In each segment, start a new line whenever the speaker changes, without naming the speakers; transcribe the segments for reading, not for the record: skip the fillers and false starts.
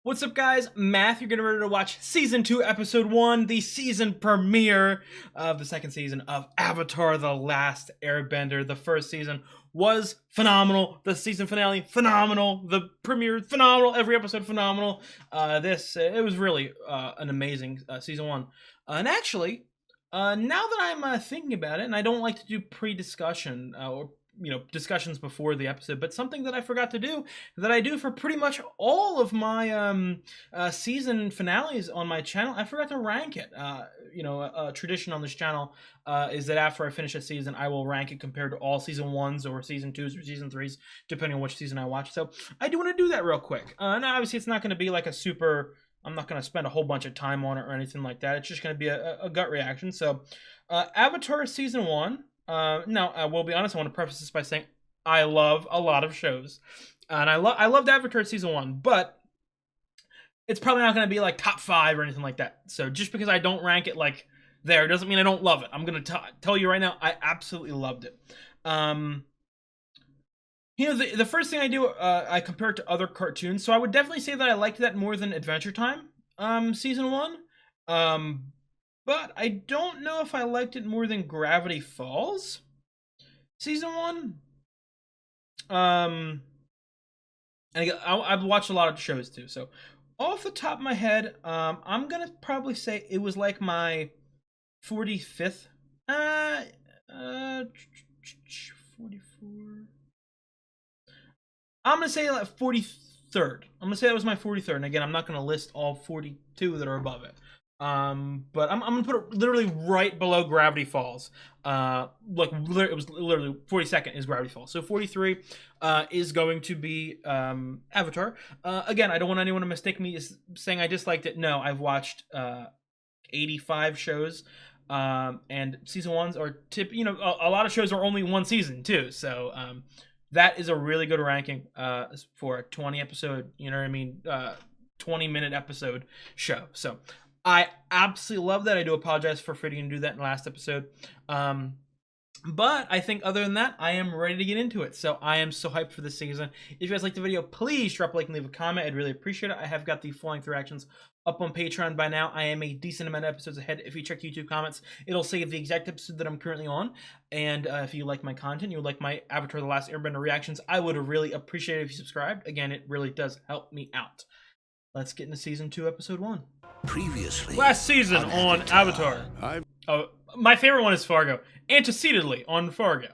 What's up, guys? Matthew, getting ready to watch Season 2, Episode 1, the season premiere of the second season of Avatar: The Last Airbender. The first season was phenomenal. The season finale, phenomenal. The premiere, phenomenal. Every episode, phenomenal. It was really an amazing Season 1. And actually, now that I'm thinking about it, and I don't like to do pre-discussion or discussions before the episode, but something that I forgot to do that I do for pretty much all of my season finales on my channel. I forgot to rank it. A tradition on this channel is that after I finish a season, I will rank it compared to all season 1s or season 2s or season 3s, depending on which season I watch. So I do want to do that real quick. And obviously it's not going to be like I'm not going to spend a whole bunch of time on it or anything like that. It's just going to be a gut reaction. So Avatar Season 1. Now, I will be honest, I want to preface this by saying I love a lot of shows. And I loved Avatar Season 1, but it's probably not going to be like top 5 or anything like that. So just because I don't rank it like there doesn't mean I don't love it. I'm going to tell you right now, I absolutely loved it. The first thing I do, I compare it to other cartoons. So I would definitely say that I liked that more than Adventure Time, Season 1. But I don't know if I liked it more than Gravity Falls Season 1. And again, I've watched a lot of shows too. So off the top of my head, I'm going to probably say it was like my 45th. 44. I'm going to say like 43rd. I'm going to say that was my 43rd. And again, I'm not going to list all 42 that are above it. But I'm gonna put it literally right below Gravity Falls. It was literally 42nd is Gravity Falls. So 43 is going to be Avatar. Again, I don't want anyone to mistake me as saying I disliked it. No, I've watched 85 shows. And season 1s are a lot of shows are only one season too. So that is a really good ranking for a 20 episode, 20-minute episode show. So I absolutely love that. I do apologize for forgetting to do that in the last episode. But I think other than that, I am ready to get into it. So I am so hyped for this season. If you guys like the video, please drop a like and leave a comment. I'd really appreciate it. I have got the full-length reactions up on Patreon by now. I am a decent amount of episodes ahead. If you check YouTube comments, it'll say the exact episode that I'm currently on. And if you like my content, you would like my Avatar: The Last Airbender reactions, I would really appreciate it if you subscribed. Again, it really does help me out. Let's get into Season 2, Episode 1.
Previously,
last season on Avatar. Oh, my favorite one is Fargo. Antecedently on Fargo.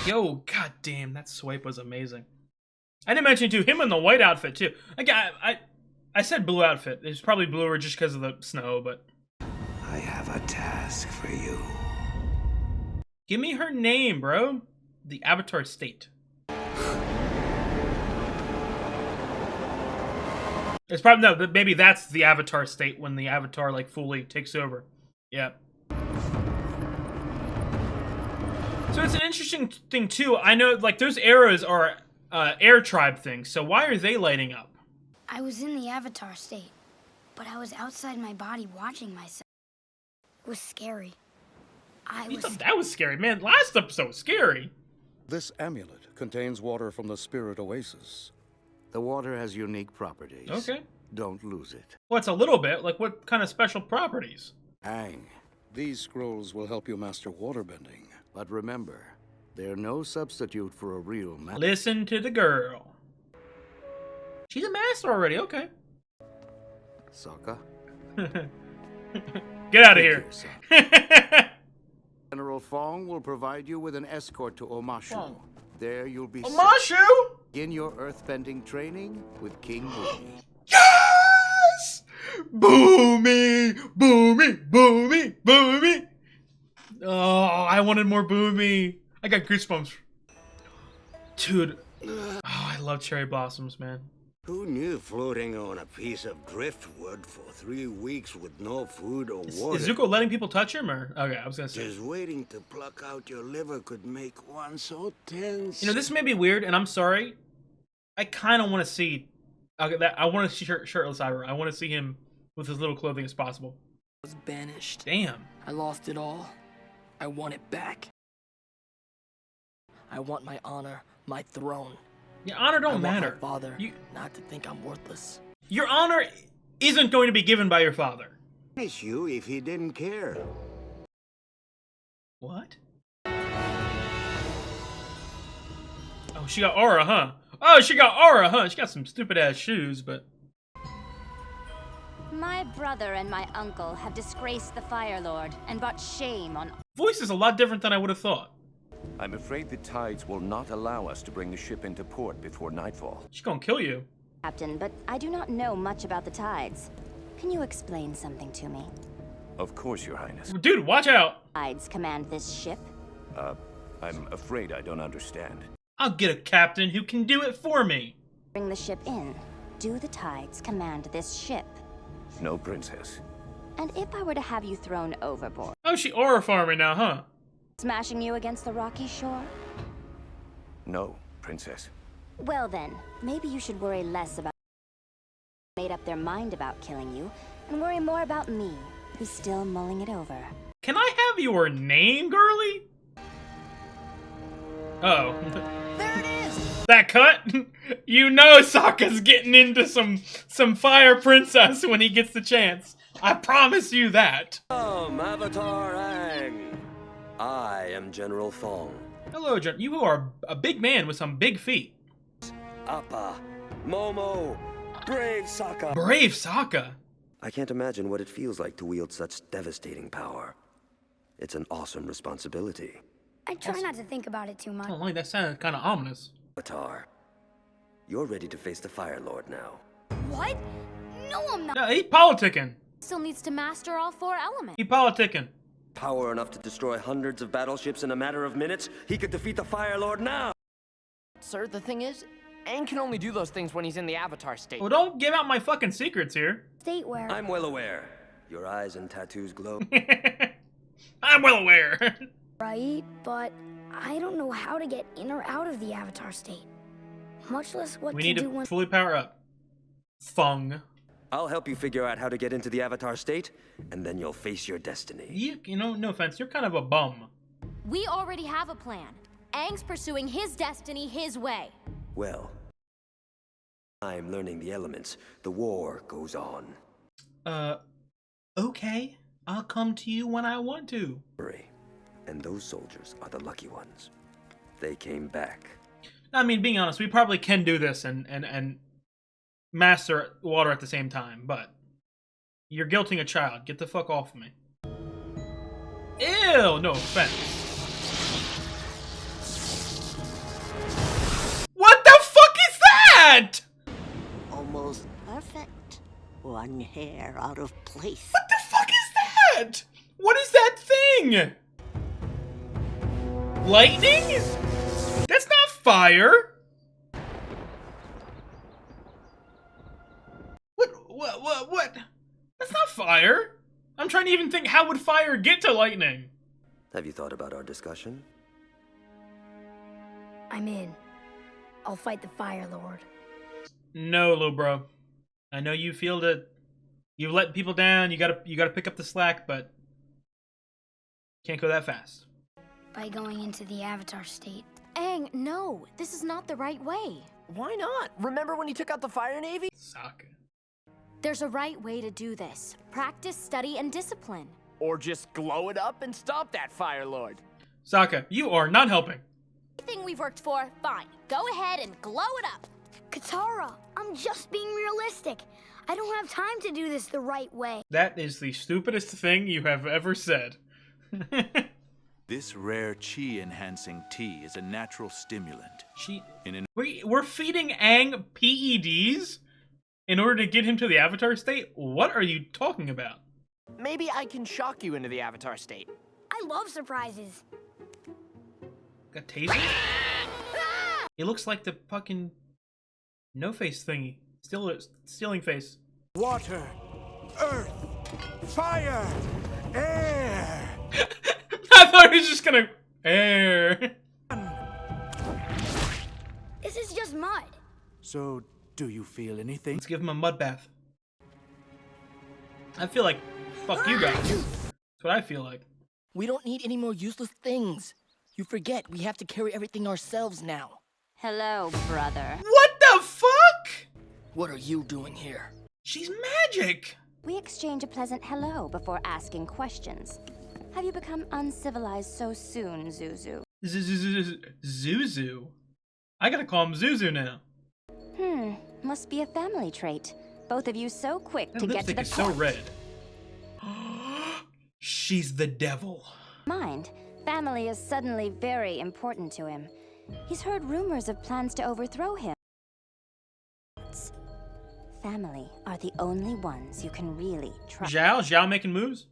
Yo, goddamn, that swipe was amazing. I didn't mention too him in the white outfit too. I said blue outfit. It's probably bluer just because of the snow, but
I have a task for you.
Give me her name, bro. The Avatar State. It's probably no. Maybe that's the Avatar State when the Avatar like fully takes over. Yeah. So it's an interesting thing too. I know like those arrows are air tribe things. So why are they lighting up?
I was in the Avatar State, but I was outside my body watching myself. It was scary.
That was scary, man. Last episode was scary.
This amulet contains water from the Spirit Oasis.
The water has unique properties.
Okay.
Don't lose it.
Well, it's a little bit. Like, what kind of special properties?
Aang.
These scrolls will help you master waterbending.
But remember, they're no substitute for a real master.
Listen to the girl. She's a master already. Okay.
Sokka.
Get out of here.
General Fong will provide you with an escort to Omashu.
Fong.
There you'll be
Omashu!
Begin your earthbending training with King Boomy.
Yes! Boomy! Boomy! Boomy! Boomy! Oh, I wanted more Boomy. I got goosebumps. Dude. Oh, I love cherry blossoms, man.
Who knew floating on a piece of driftwood for 3 weeks with no food or water?
Is Zuko letting people touch him, or? Okay, I was gonna say.
Just waiting to pluck out your liver could make one so tense.
This may be weird, and I'm sorry. I kind of want to see. I want to see shirtless Iroh. I want to see him with as little clothing as possible.
I was banished.
Damn.
I lost it all. I want it back. I want my honor, my throne.
Your honor
I
don't
want
matter.
my father
You,
not to think I'm worthless.
your honor isn't going to be given by your father.
Punish you if he didn't care.
What? Oh, she got aura, huh? Oh, she got aura, huh? She got some stupid ass shoes, but
My brother and my uncle have disgraced the Fire Lord and brought shame on.
voice is a lot different than I would have thought.
I'm afraid the tides will not allow us to bring the ship into port before nightfall.
She's gonna kill you.
Captain, but I do not know much about the tides. Can you explain something to me?
Of course, Your Highness.
Dude, watch out.
Tides command this ship?
I'm afraid I don't understand.
I'll get a captain who can do it for me.
Bring the ship in. Do the tides command this ship?
No, Princess.
And if I were to have you thrown overboard,
Oh, she aura farming now, huh?
smashing you against the rocky shore?
No, Princess.
Well then, maybe you should worry less about made up their mind about killing you, and worry more about me, who's still mulling it over.
Can I have your name, girly? Oh.
There it is!
That cut? You know Sokka's getting into some fire princess when he gets the chance. I promise you that.
Avatar Aang. I am General Thong.
Hello, John. You are a big man with some big feet.
Appa. Momo. Brave Sokka.
Brave Sokka.
I can't imagine what it feels like to wield such devastating power. It's an awesome responsibility.
I try not to think about it too much.
I don't like that. Sounded kind of ominous.
Avatar. You're ready to face the Fire Lord now.
What? No, I'm not.
Yeah, he politicking.
Still needs to master all 4 elements.
He politicking.
Power enough to destroy hundreds of battleships in a matter of minutes? He could defeat the Fire Lord now!
Sir, the thing is, Aang can only do those things when he's in the Avatar state.
Well, don't give out my fucking secrets here.
State where.
I'm well aware. Your eyes and tattoos glow.
I'm well aware.
Right, but I don't know how to get in or out of the Avatar state. Much less what
We
to
need
do
to
when.
fully power up. Fung.
I'll help you figure out how to get into the Avatar state, and then you'll face your destiny.
You know, no offense, you're kind of a bum.
We already have a plan. Aang's pursuing his destiny his way.
Well, I'm learning the elements. The war goes on.
Okay. I'll come to you when I want to.
And those soldiers are the lucky ones. They came back.
I mean, being honest, we probably can do this and master water at the same time, but you're guilting a child. Get the fuck off of me. Ew, no offense. What the fuck is that?
Almost perfect. One hair out of place.
What the fuck is that? What is that thing? Lightning? That's not fire. What? That's not fire. I'm trying to even think, how would fire get to lightning?
Have you thought about our discussion?
I'm in. I'll fight the Fire Lord.
No, little bro. I know you feel that you've let people down. You gotta pick up the slack, but can't go that fast.
By going into the Avatar state.
Aang, no. This is not the right way.
Why not? Remember when you took out the Fire Navy?
Sokka.
There's a right way to do this. Practice, study, and discipline.
Or just glow it up and stop that Fire Lord.
Sokka, you are not helping.
Everything we've worked for, fine. Go ahead and glow it up.
Katara, I'm just being realistic. I don't have time to do this the right way.
That is the stupidest thing you have ever said.
This rare chi-enhancing tea is a natural stimulant.
We're feeding Aang PEDs in order to get him to the Avatar state? What are you talking about?
Maybe I can shock you into the Avatar state.
I love surprises.
Got taser? It looks like the fucking no-face thingy. Stealing face.
Water, earth, fire, air.
I thought he was just gonna air.
This is just mud.
So, do you feel anything?
Let's give him a mud bath. I feel like fuck you guys. That's what I feel like.
We don't need any more useless things. You forget we have to carry everything ourselves now.
Hello, brother.
What the fuck?
What are you doing here?
She's magic.
We exchange a pleasant hello before asking questions. Have you become uncivilized so soon, Zuzu?
Zuzu? I gotta call him Zuzu now.
Must be a family trait. Both of you so quick to get to
Lipstick
the
is so
point.
red. She's the devil.
Mind, family is suddenly very important to him. He's heard rumors of plans to overthrow him. Family are the only ones you can really trust.
Zhao making moves?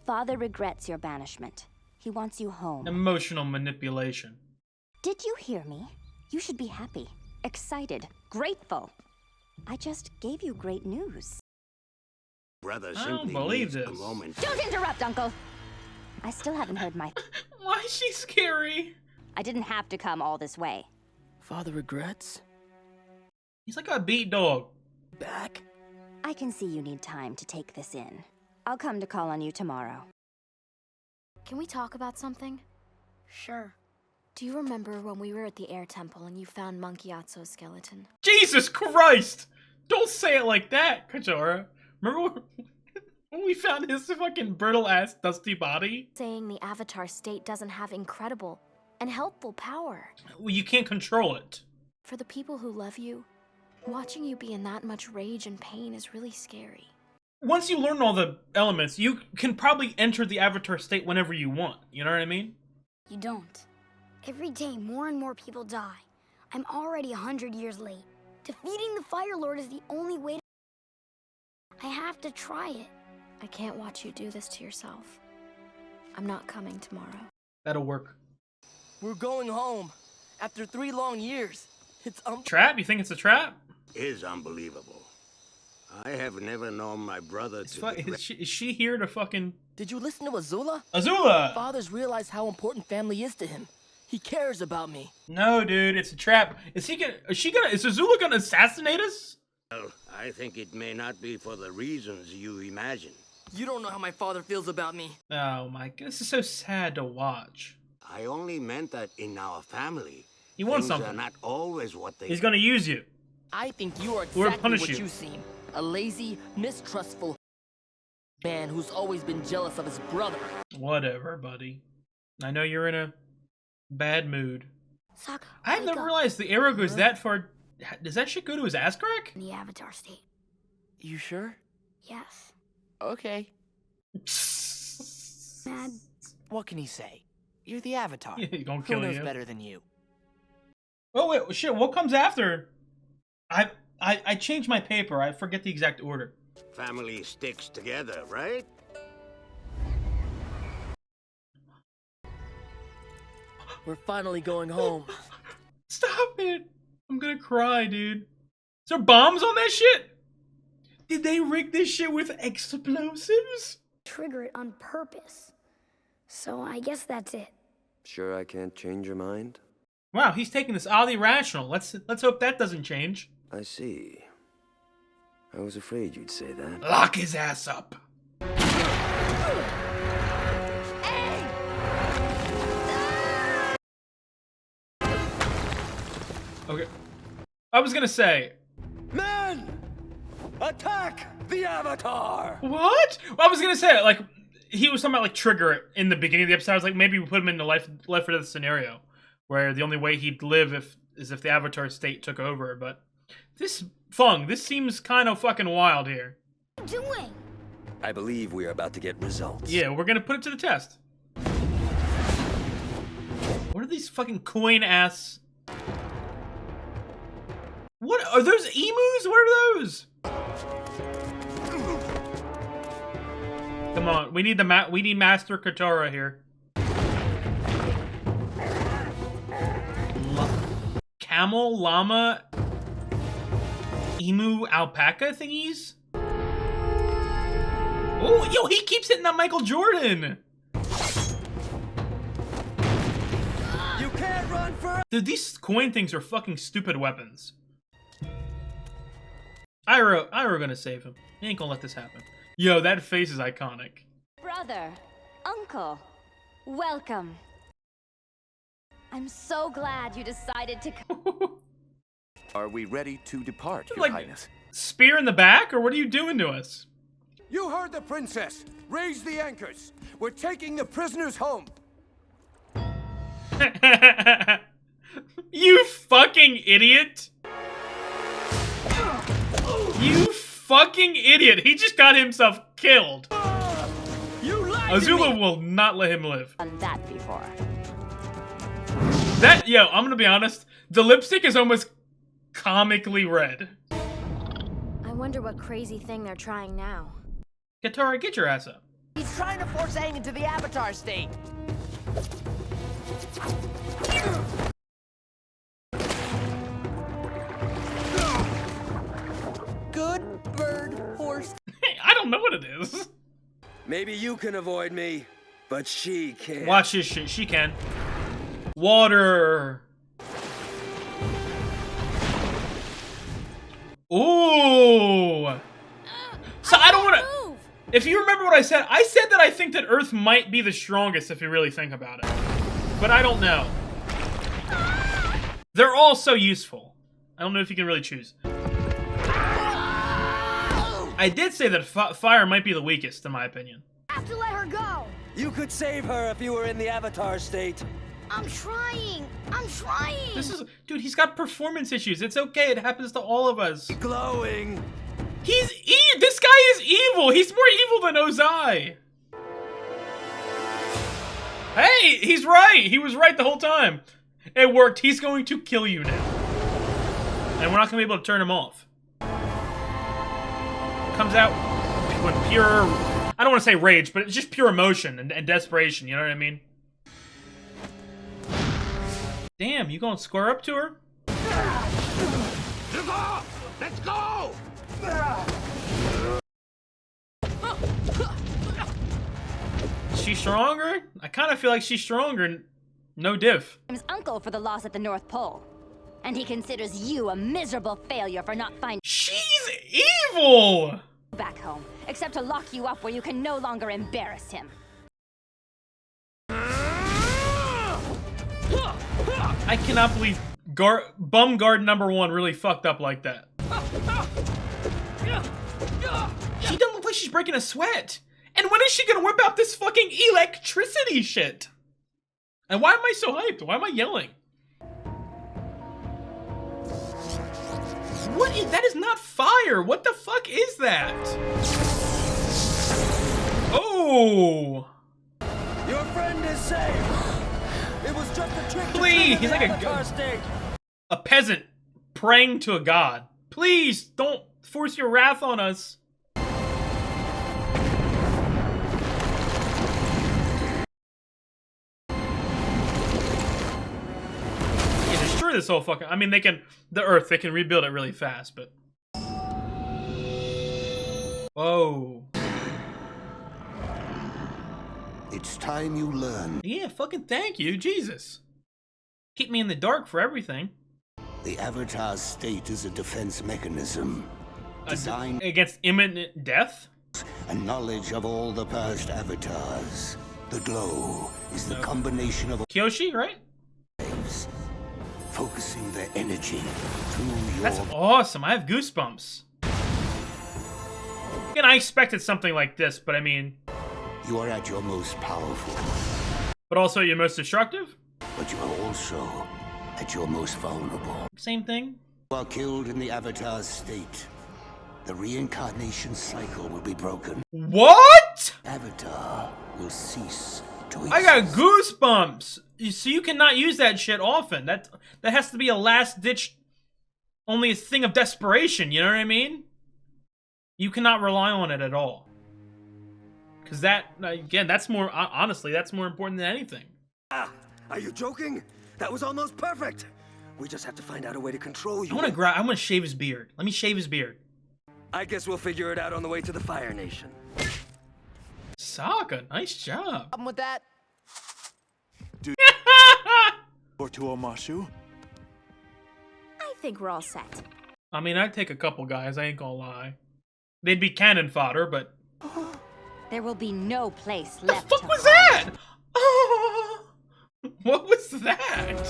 Father regrets your banishment. He wants you home.
Emotional manipulation.
Did you hear me? You should be happy, excited, grateful. I just gave you great news.
Brother
I don't
simply
believe
needs a
this.
moment.
Don't interrupt, Uncle! I still haven't heard my...
Why is she scary?
I didn't have to come all this way.
Father regrets?
He's like a beat dog.
Back?
I can see you need time to take this in. I'll come to call on you tomorrow.
Can we talk about something?
Sure.
Do you remember when we were at the air temple and you found Monkey Atso's skeleton?
Jesus Christ! Don't say it like that, Kajora. Remember when we found his fucking brittle ass dusty body?
Saying the Avatar state doesn't have incredible and helpful power.
Well, you can't control it.
For the people who love you, watching you be in that much rage and pain is really scary.
Once you learn all the elements, you can probably enter the Avatar state whenever you want. You know what I mean?
You don't. Every day, more and more people die. I'm already 100 years late. Defeating the Fire Lord is the only way to... I have to try it.
I can't watch you do this to yourself. I'm not coming tomorrow.
That'll work.
We're going home. After 3 long years. It's
Trap? You think it's a trap?
Is unbelievable. I have never known my brother to
Is she here to fucking...
Did you listen to Azula?
Azula!
Father's realized how important family is to him. He cares about me.
No, dude, it's a trap. Is Azula gonna assassinate us?
Well, I think it may not be for the reasons you imagine.
You don't know how my father feels about me.
Oh my god, this is so sad to watch.
I only meant that in our family,
He wants
things
something.
are not always what they...
He's gonna use you.
I think you are
Or
exactly
punish
what
you.
you seem. A lazy, mistrustful man who's always been jealous of his brother.
Whatever, buddy. I know you're in a bad mood.
Sokka,
I've never realized the arrow goes that far. Does that shit go to his ass crack?
in the Avatar state.
You sure?
Yes.
Okay.
Mad.
What can he say? You're the Avatar.
Yeah, he gonna
Who
kill
knows
you.
better than you?
Oh wait, shit. What comes after? I changed my paper. I forget the exact order.
Family sticks together, right?
We're finally going home.
Stop it! I'm gonna cry, dude. Is there bombs on that shit? Did they rig this shit with explosives?
Trigger it on purpose. So I guess that's it.
Sure I can't change your mind?
Wow, he's taking this oddly rational. Let's hope that doesn't change.
I see. I was afraid you'd say that.
Lock his ass up. Okay. I was gonna say.
Men! Attack the Avatar!
What? Well, I was gonna say, like, he was talking about, like, trigger it in the beginning of the episode. I was like, maybe we put him in the life or death scenario, where the only way he'd live is if the Avatar state took over. But this seems kind of fucking wild here.
What are you doing?
I believe we are about to get results.
Yeah, we're gonna put it to the test. What are these fucking coin ass? What are those emus? What are those? Come on, we need Master Katara here. Camel, llama, emu, alpaca thingies? Oh, yo, he keeps hitting that Michael Jordan.
You can't run for...
Dude, these coin things are fucking stupid weapons. Iroh gonna save him. He ain't gonna let this happen. Yo, that face is iconic.
Brother, uncle, welcome. I'm so glad you decided to come.
Are we ready to depart, Your
Like,
Highness?
spear in the back, or what are you doing to us?
You heard the princess. Raise the anchors. We're taking the prisoners home.
You fucking idiot! You fucking idiot! He just got himself killed. Azula will not let him live.
Done that before.
That, yo, I'm gonna be honest. The lipstick is almost comically red.
I wonder what crazy thing they're trying now.
Katara, get your ass up.
He's trying to force Aang into the Avatar state. Good bird horse.
I don't know what it is.
Maybe you can avoid me, but she can't.
Watch this shit. She can. Water. Ooh. So I don't want to. If you remember what I said that I think that Earth might be the strongest if you really think about it. But I don't know. They're all so useful. I don't know if you can really choose. I did say that fire might be the weakest, in my opinion.
I have to let her go.
You could save her if you were in the Avatar state.
I'm trying. I'm trying.
This is, dude, he's got performance issues. It's okay. It happens to all of us.
Glowing.
This guy is evil. He's more evil than Ozai. Hey, he's right. He was right the whole time. It worked. He's going to kill you now. And we're not going to be able to turn him off. Comes out with pure, I don't want to say rage, but it's just pure emotion and desperation. You know what I mean? Damn, you going to square up to her?
Let's go!
Is she stronger? I kind of feel like she's stronger. No diff.
His uncle for the loss at the North Pole. And he considers you a miserable failure for not finding.
She's evil!
Back home, except to lock you up where you can no longer embarrass him.
I cannot believe Bum Guard #1 really fucked up like that. She doesn't look like she's breaking a sweat. And when is she gonna whip out this fucking electricity shit? And why am I so hyped? Why am I yelling? What is that? Is not fire. What the fuck is that? Oh!
Your friend is safe. It was just a trick.
Please, he's like a peasant praying to a god. Please don't force your wrath on us. Destroy this whole fucking. I mean, they can. The Earth, they can rebuild it really fast, but. Whoa.
It's time you learn.
Yeah, fucking thank you, Jesus. Keep me in the dark for everything.
The Avatar state is a defense mechanism designed
against imminent death.
And knowledge of all the past avatars. The glow is the combination of
Kyoshi, right?
Waves, focusing their energy through your.
That's awesome. I have goosebumps. Again, I expected something like this, but I mean.
You are at your most powerful.
But also your most destructive?
But you are also at your most vulnerable.
Same thing.
You are killed in the Avatar's state. The reincarnation cycle will be broken.
What?
Avatar will cease to exist.
I got goosebumps. So you cannot use that shit often. That has to be a last ditch, only a thing of desperation. You know what I mean? You cannot rely on it at all. Because that, again, that's more, honestly, that's more important than anything.
Ah, are you joking? That was almost perfect. We just have to find out a way to control you.
I want to shave his beard. Let me shave his beard.
I guess we'll figure it out on the way to the Fire Nation.
Sokka, nice job.
Problem with that?
Or to Omashu?
I think we're all set.
I mean, I'd take a couple guys, I ain't gonna lie. They'd be cannon fodder, but...
There will be no place
The
left
fuck
to
was
hide.
that? What was that?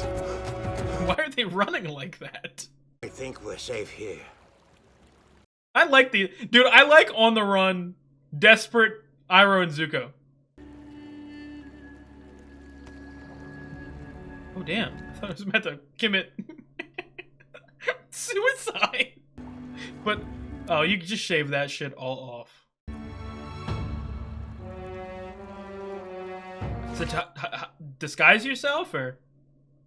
Why are they running like that?
I think we're safe here.
I like I like on the run, desperate Iroh and Zuko. Oh damn! I thought I was meant to commit suicide. But oh, you can just shave that shit all off. So disguise yourself, or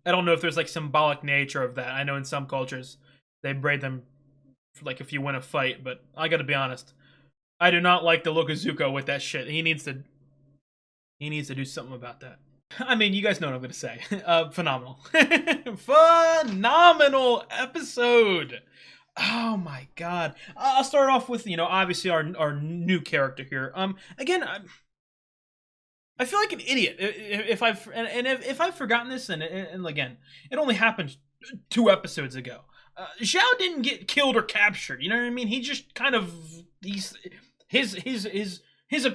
I don't know if there's like symbolic nature of that. I know in some cultures they braid them for, like, if you win a fight, but I gotta be honest, I do not like the look of Zuko with that shit. He needs to do something about that. I mean, you guys know what I'm gonna say. Phenomenal. Phenomenal episode. Oh my god. I'll start off with, you know, obviously our new character here. Again, I feel like an idiot if I've forgotten this, and again, it only happened 2 episodes ago. Zhao didn't get killed or captured. You know what I mean? He just kind of his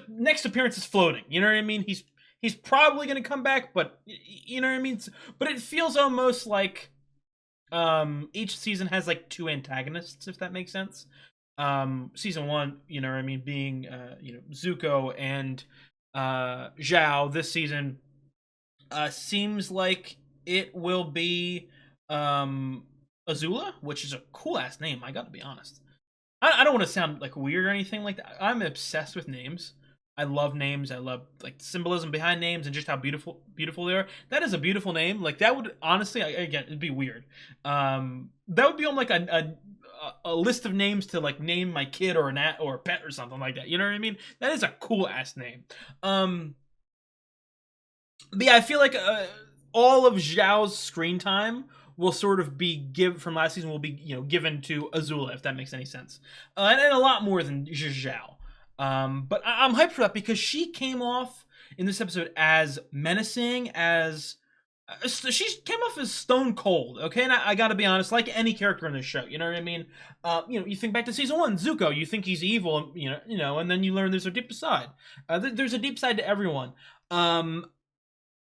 next appearance is floating. You know what I mean? He's probably gonna come back, but you know what I mean. But it feels almost like each season has like 2 antagonists, if that makes sense. Season 1, you know what I mean, being you know, Zuko and Zhao. This season seems like it will be Azula, which is a cool ass name, I gotta be honest. I don't want to sound like weird or anything like that. I'm obsessed with names. I love names. I love like the symbolism behind names and just how beautiful they are. That is a beautiful name. Like that would honestly, again, it'd be weird. That would be on like a list of names to like name my kid or a pet or something like that. You know what I mean? That is a cool ass name. But yeah, I feel like all of Zhao's screen time will sort of be from last season will be, you know, given to Azula, if that makes any sense, and a lot more than Zhao. But I'm hyped for that because she came off in this episode as menacing, as she came off as stone cold, okay? And I gotta be honest, like any character in this show, you know what I mean? You know, you think back to season 1, Zuko, you think he's evil, you know, and then you learn there's a deep side. There's a deep side to everyone.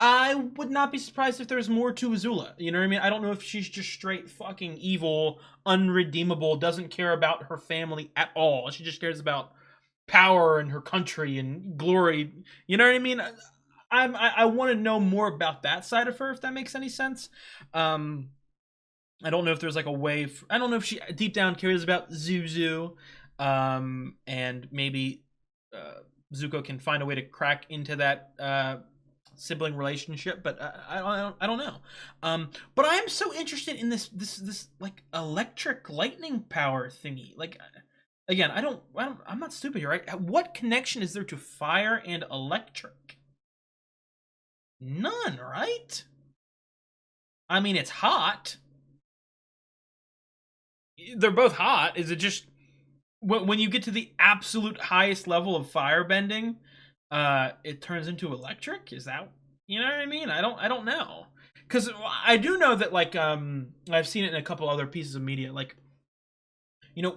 I would not be surprised if there's more to Azula, you know what I mean? I don't know if she's just straight fucking evil, unredeemable, doesn't care about her family at all. She just cares about power and her country and glory, you know what I mean? I want to know more about that side of her, if that makes any sense. I don't know if there's like a way I don't know if she deep down cares about Zuzu, and maybe Zuko can find a way to crack into that sibling relationship, but I don't know. But I am so interested in this like electric lightning power thingy. Like, again, I'm not stupid here, right? What connection is there to fire and electric? None, right? I mean, it's hot. They're both hot. Is it just when you get to the absolute highest level of firebending, it turns into electric? Is that, you know what I mean? I don't know. Because I do know that, like, I've seen it in a couple other pieces of media. Like, you know,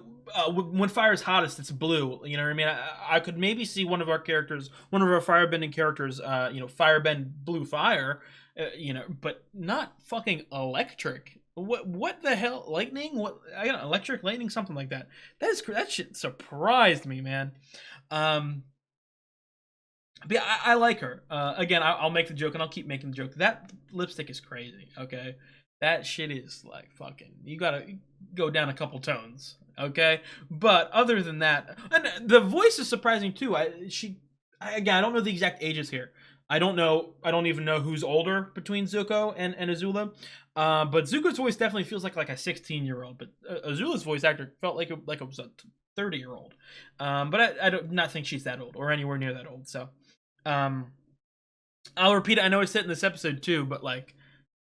when fire is hottest, it's blue. You know what I mean? I could maybe see one of our firebending characters, you know, firebend blue fire, you know, but not fucking electric. What the hell? Lightning? What? I got electric, lightning, something like that. That shit surprised me, man. But yeah, I like her. Again, I'll make the joke and I'll keep making the joke. That lipstick is crazy. Okay, that shit is like fucking. You gotta go down a couple tones. Okay, but other than that, and the voice is surprising too. Again, I don't know the exact ages here. I don't even know who's older between Zuko and Azula. But Zuko's voice definitely feels like a 16-year-old. But Azula's voice actor felt like it was a 30-year-old. But I don't not think she's that old or anywhere near that old. So, I'll repeat it. I know I said it in this episode too, but like,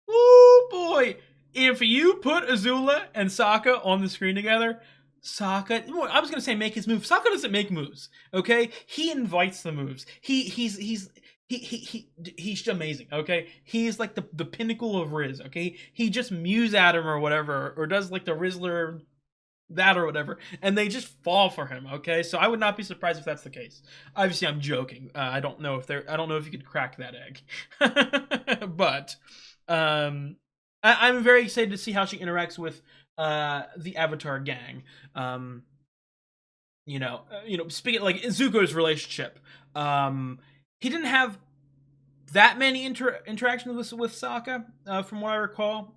oh boy, if you put Azula and Sokka on the screen together, Sokka, I was gonna say make his move. Sokka doesn't make moves, okay? He invites the moves. He's amazing, okay? He's like the pinnacle of Riz, okay? He just mews at him or whatever, or does like the Rizzler that or whatever, and they just fall for him. Okay, so I would not be surprised if that's the case. Obviously, I'm joking. I don't know if you could crack that egg, but I'm very excited to see how she interacts with the Avatar gang. Speaking like Zuko's relationship, he didn't have that many interactions with Sokka, from what I recall.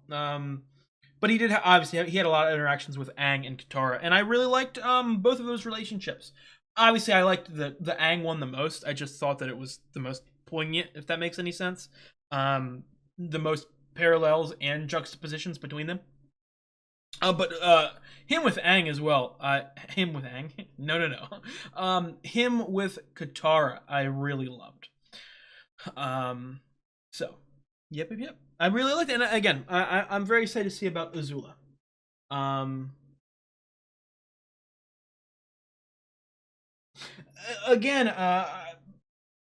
But he did obviously he had a lot of interactions with Aang and Katara, and I really liked both of those relationships. Obviously, I liked the Aang one the most. I just thought that it was the most poignant, if that makes any sense. The most parallels and juxtapositions between them. But him with Aang as well. Him with Aang? No. Him with Katara, I really loved. So, yep. I really liked it, and again, I'm very excited to see about Azula. Again, I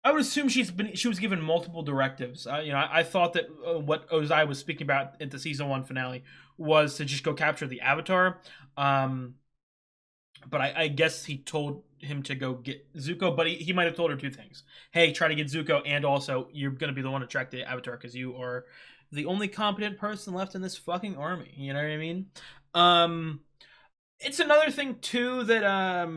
would assume she was given multiple directives. I thought that what Ozai was speaking about at the season 1 finale was to just go capture the Avatar. But I guess he told him to go get Zuko, but he might have told her two things. Hey, try to get Zuko, and also you're going to be the one to track the Avatar because you are the only competent person left in this fucking army. You know what I mean? It's another thing, too, that,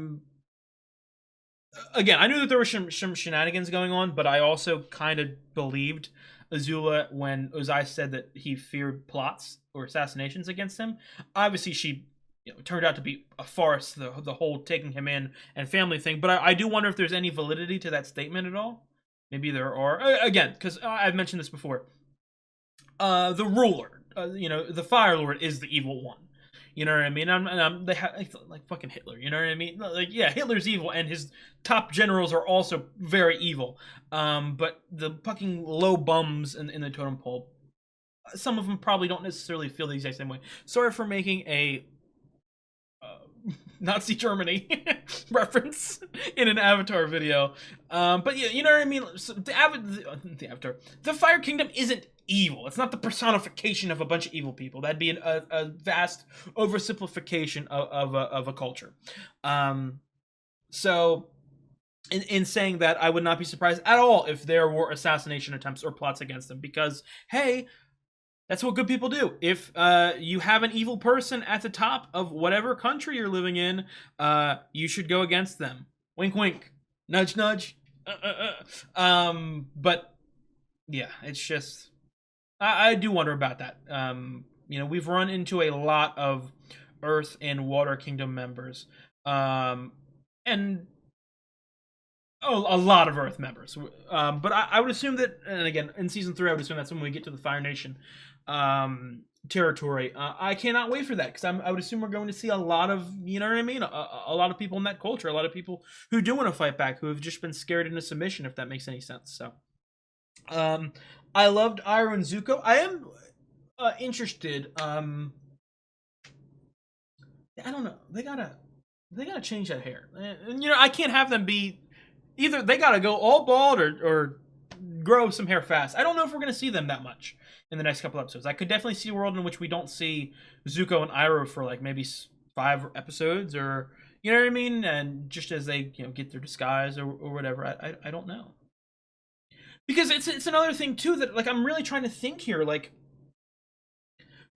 again, I knew that there were some shenanigans going on, but I also kind of believed Azula when Ozai said that he feared plots or assassinations against him. Obviously, she turned out to be a farce, the whole taking him in and family thing. But I do wonder if there's any validity to that statement at all. Maybe there are. Again, because I've mentioned this before. The ruler, the Fire Lord is the evil one. You know what I mean? They have like fucking Hitler. You know what I mean? Like, yeah, Hitler's evil, and his top generals are also very evil. But the fucking low bums in the totem pole, some of them probably don't necessarily feel the exact same way. Sorry for making a Nazi Germany reference in an Avatar video. But yeah, you know what I mean? So the Avatar, the Fire Kingdom isn't evil. It's not the personification of a bunch of evil people. That'd be a vast oversimplification of a culture. So in saying that, I would not be surprised at all if there were assassination attempts or plots against them, because, hey, that's what good people do. If you have an evil person at the top of whatever country you're living in, you should go against them. Wink, wink. Nudge, nudge. But, yeah, it's just... I do wonder about that. We've run into a lot of Earth and Water Kingdom members. And a lot of Earth members. But I would assume that, and again, in Season 3, I would assume that's when we get to the Fire Nation territory. I cannot wait for that, because I would assume we're going to see a lot of, you know what I mean? A lot of people in that culture, a lot of people who do want to fight back, who have just been scared into submission, if that makes any sense. So, I loved Iroh and Zuko. I am interested. I don't know. They gotta change that hair. And, I can't have them be either. They gotta go all bald or grow some hair fast. I don't know if we're gonna see them that much in the next couple episodes. I could definitely see a world in which we don't see Zuko and Iroh for like maybe 5 episodes, or you know what I mean, and just as they get their disguise or whatever. I don't know. Because it's another thing too that, like, I'm really trying to think here. Like,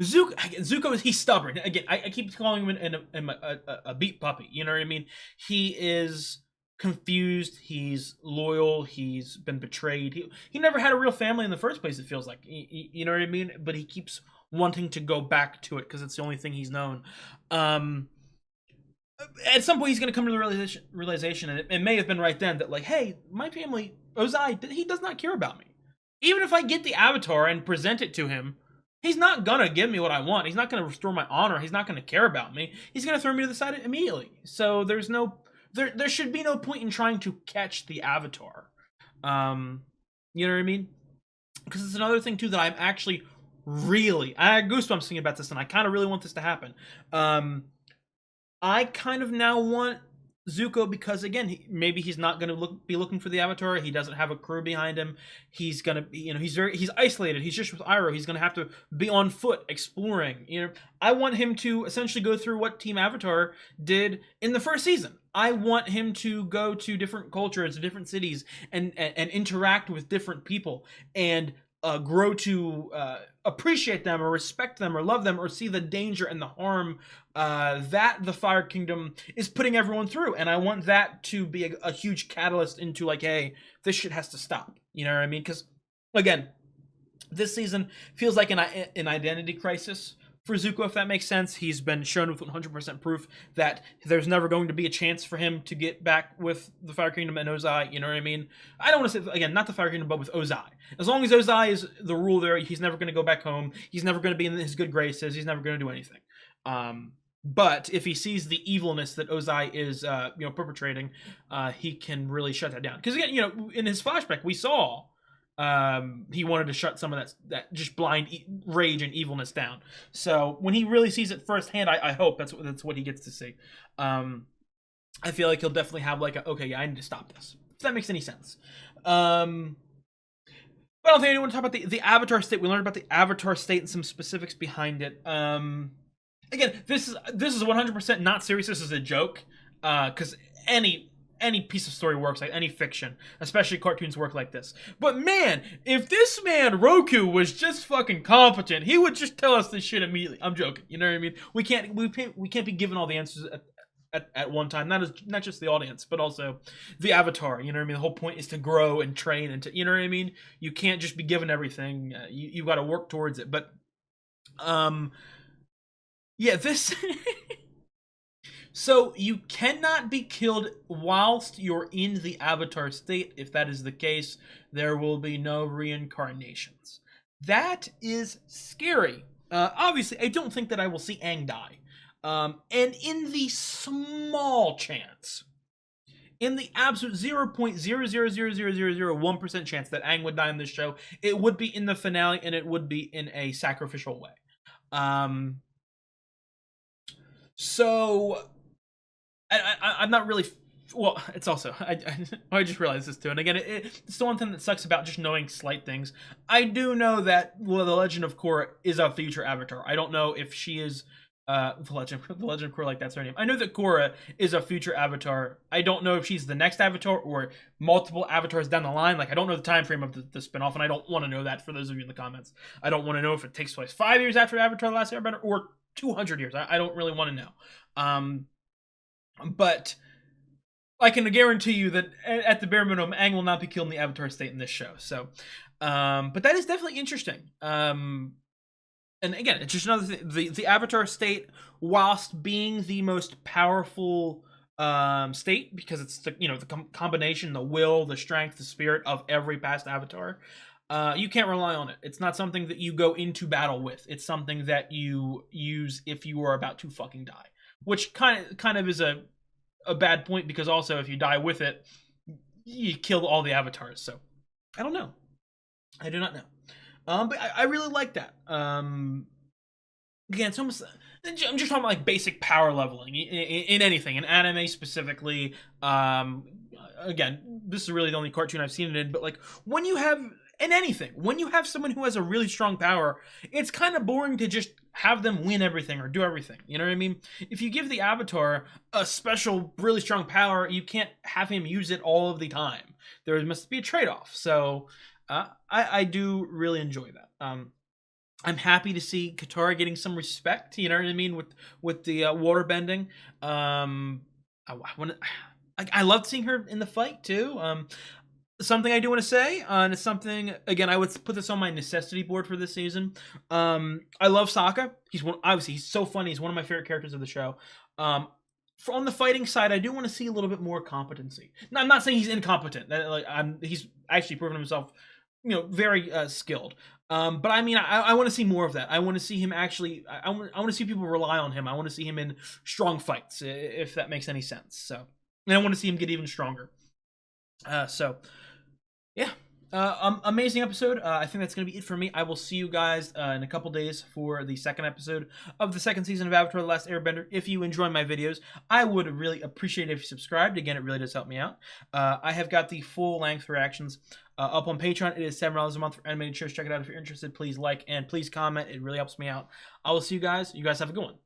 Zuko he's stubborn. Again, I keep calling him a beat puppy. You know what I mean? He is confused. He's loyal. He's been betrayed. He never had a real family in the first place. It feels like, you know what I mean? But he keeps wanting to go back to it because it's the only thing he's known. At some point, he's going to come to the realization, and it may have been right then, that, like, hey, my family, Ozai, he does not care about me. Even if I get the Avatar and present it to him, he's not going to give me what I want. He's not going to restore my honor. He's not going to care about me. He's going to throw me to the side immediately. So there should be no point in trying to catch the Avatar. You know what I mean? Because it's another thing, too, that I'm actually I had goosebumps thinking about this, and I kind of really want this to happen. I kind of now want Zuko, because again, maybe he's not going to be looking for the Avatar. He doesn't have a crew behind him. He's going to be, he's isolated. He's just with Iroh. He's going to have to be on foot exploring. I want him to essentially go through what Team Avatar did in the first season. I want him to go to different cultures, different cities, and interact with different people, and grow to appreciate them, or respect them, or love them, or see the danger and the harm that the Fire Kingdom is putting everyone through. And I want that to be a huge catalyst into like, hey, this shit has to stop. You know what I mean? Because again, this season feels like an identity crisis for Zuko, if that makes sense. He's been shown with 100% proof that there's never going to be a chance for him to get back with the Fire Kingdom and Ozai, you know what I mean? I don't want to say, again, not the Fire Kingdom, but with Ozai. As long as Ozai is the rule there, he's never going to go back home. He's never going to be in his good graces. He's never going to do anything. But if he sees the evilness that Ozai is, perpetrating, he can really shut that down. Because again, in his flashback, we saw he wanted to shut some of that just blind rage and evilness down. So when he really sees it firsthand, I hope that's what he gets to see. I feel like he'll definitely have like I need to stop this. If that makes any sense. But I don't think anyone talk about the Avatar state. We learned about the Avatar state and some specifics behind it. Again, this is 100% not serious. This is a joke, because any piece of story works, like any fiction, especially cartoons work like this. But man, if this man Roku was just fucking competent, he would just tell us this shit immediately. I'm joking. You know what I mean? We can't be given all the answers at one time. Not just the audience, but also the Avatar. You know what I mean? The whole point is to grow and train, and to, you know what I mean? You can't just be given everything. You got to work towards it. But yeah, this. So you cannot be killed whilst you're in the Avatar state. If that is the case, there will be no reincarnations. That is scary. Obviously, I don't think that I will see Aang die. And in the small chance, in the absolute 0.0000001% chance that Aang would die in this show, it would be in the finale, and it would be in a sacrificial way. So I'm not really. Well, it's also I just realized this too, and again, it's the one thing that sucks about just knowing slight things. I do know that the Legend of Korra is a future Avatar. I don't know if she is the Legend of Korra, like that's her name. I know that Korra is a future Avatar. I don't know if she's the next Avatar or multiple Avatars down the line. Like I don't know the time frame of the spinoff, and I don't want to know that. For those of you in the comments, I don't want to know if it takes place 5 years after Avatar: The Last Airbender or 200 years. I don't really want to know. But I can guarantee you that at the bare minimum, Aang will not be killed in the Avatar state in this show. So, but that is definitely interesting. And again, it's just another thing. The Avatar state, whilst being the most powerful state, because it's the combination, the will, the strength, the spirit of every past Avatar. You can't rely on it. It's not something that you go into battle with. It's something that you use if you are about to fucking die. Which kind of is a bad point, because also if you die with it, you kill all the Avatars. So I don't know. I do not know. But I really like that. Again, it's almost. I'm just talking about like basic power leveling in anything, in anime specifically. Again, this is really the only cartoon I've seen it in. But like when you have. In anything, when you have someone who has a really strong power, it's kind of boring to just have them win everything or do everything. You know what I mean? If you give the Avatar a special, really strong power, you can't have him use it all of the time. There must be a trade-off. So I do really enjoy that. I'm happy to see Katara getting some respect. You know what I mean? With the water bending. I loved seeing her in the fight too. Something I do want to say, and it's something, again, I would put this on my necessity board for this season. I love Sokka. Obviously, he's so funny. He's one of my favorite characters of the show. On the fighting side, I do want to see a little bit more competency. Now, I'm not saying he's incompetent. He's actually proven himself, very skilled. But I mean, I want to see more of that. I want to see him actually. I want to see people rely on him. I want to see him in strong fights, if that makes any sense. So, and I want to see him get even stronger. So. Yeah, Amazing episode. I think that's going to be it for me. I will see you guys in a couple days for the second episode of the second season of Avatar: The Last Airbender. If you enjoy my videos, I would really appreciate it if you subscribed. Again, it really does help me out. I have got the full-length reactions up on Patreon. It is $7 a month for animated shows. Check it out if you're interested. Please like and please comment. It really helps me out. I will see you guys. You guys have a good one.